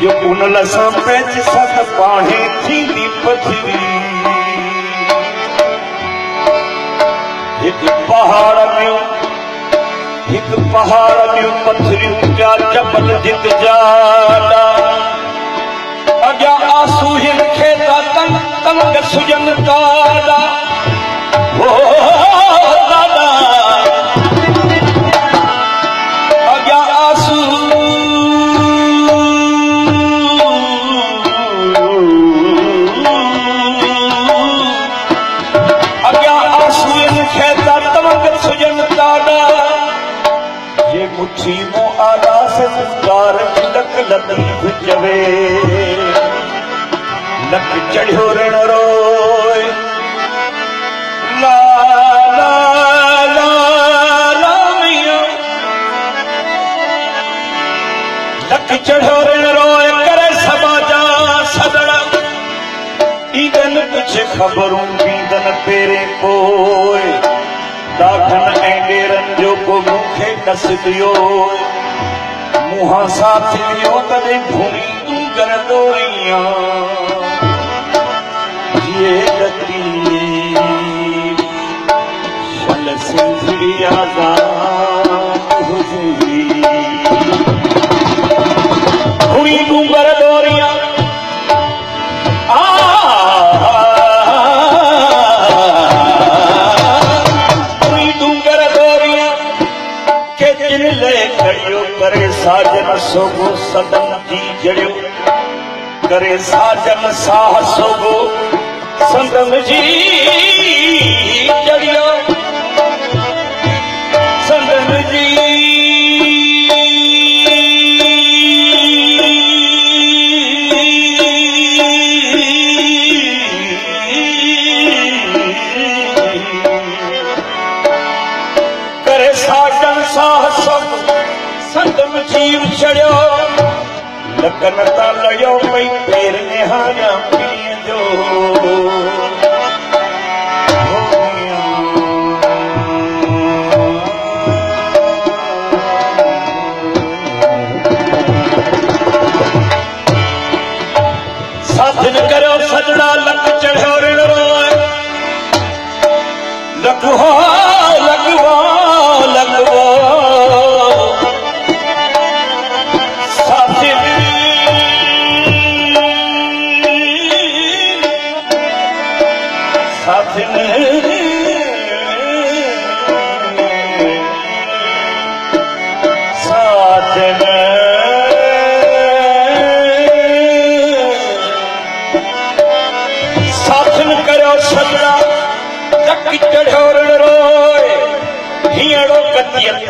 जो पुनल सां पैच सत पाणे थींदी पथरी हिकु पहाड़ में पथरियूं पिया जबल जित जाड़ा अॻियां आंसू हिन खे तंग सुजन ताड़ा हो दादा अॻियां आंसू मुठी मो आला से कार लक लतीफ चवे लक चढ़ियो रण रोए ला ला ला ला मिया लक चढ़ियो रण रोए करे समाजा सदड़ा ईदन कुछ खबरूं बीदन पेरे पोए दाखन ऐं डेरन जो को मुखे कस दियो मुहां साथ दियो कदे भूमि तूं कर दोरियां ये गति शल सिंधड़िया दा हुजरी भूमि तूं कर दोरियां करे साजन सोगो सदन जी जड़ियो करे साजन साह सोगो सदन जी जड़ियो सदन जी करे साजन साह सोगो संदम जीव चढ़ियो लकन ता लड़ियो पई पेर निहारिया पीअ जो साथ न करो सजड़ा लक चढ़ियो रण रोए लकवा लकवा लकवा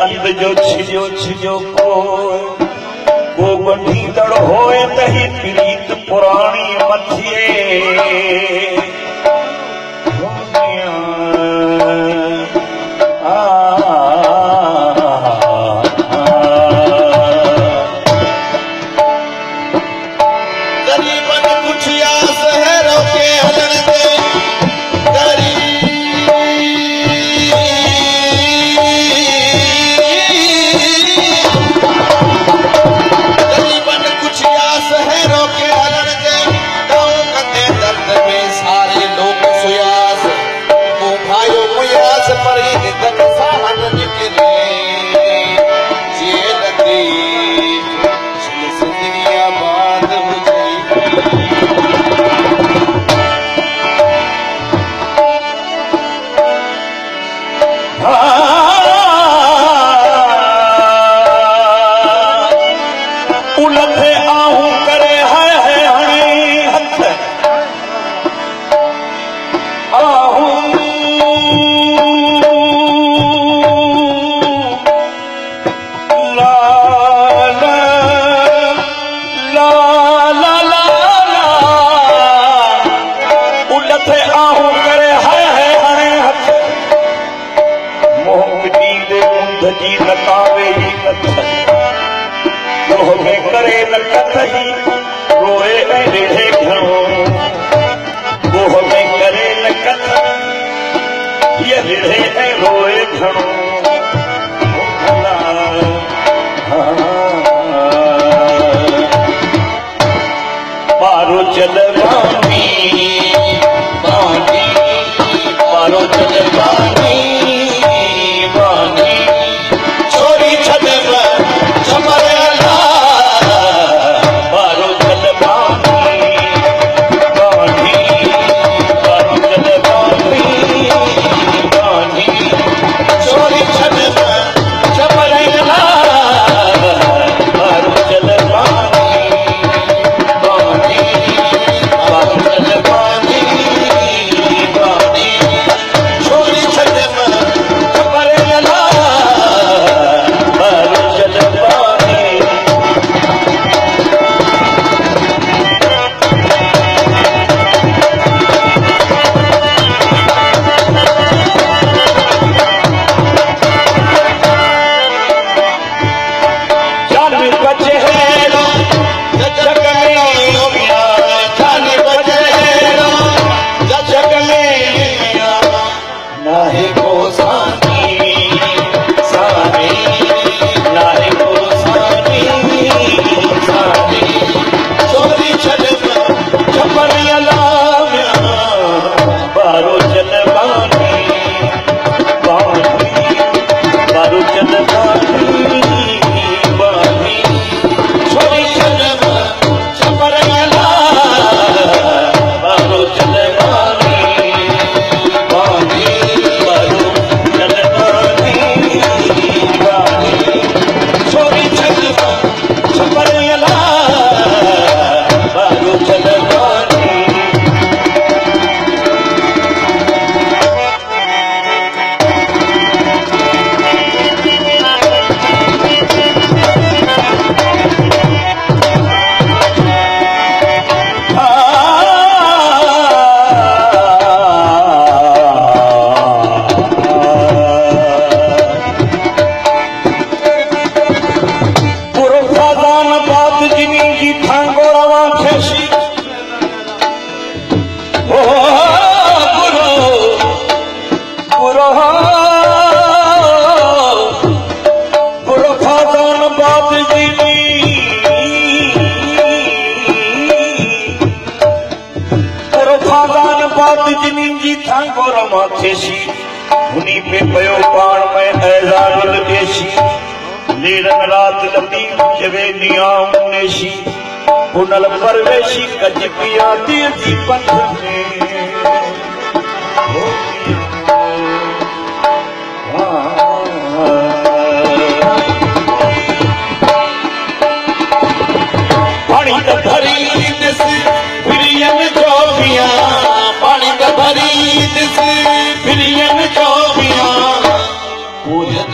अंध जो छिजो छिजो को बंधीदड़ होए तही प्रीत पुरानी मथिए गरीबन कुछ या शहरों के हलन दे गाँव कते दर्द में आहूं करे हाय हाय हाणे हथ मोह मिटी दे मुंद जी नकावे ही नथ मोह में करे न कथई रोए ऐं रिढ़े घणो मोह में करे न कथ ये रिढ़े ऐं रोए घणो मारो चल बानी बानी मारो चल बानी बानी छोरी छद चमर मारो चल बानी बानी मारो चल बानी बानी छोरी छद चमर मारो चल बानी पे पयो पाण में ऐज़ारुल एशी नीरन रात लंबी जवे नियाम नेशी पुनल परवेशी कज पिया तीर जी पंथ में पानी द भरी दिस प्रियन जो बिया पानी द भरी दिस प्रियन जो बिया पूरे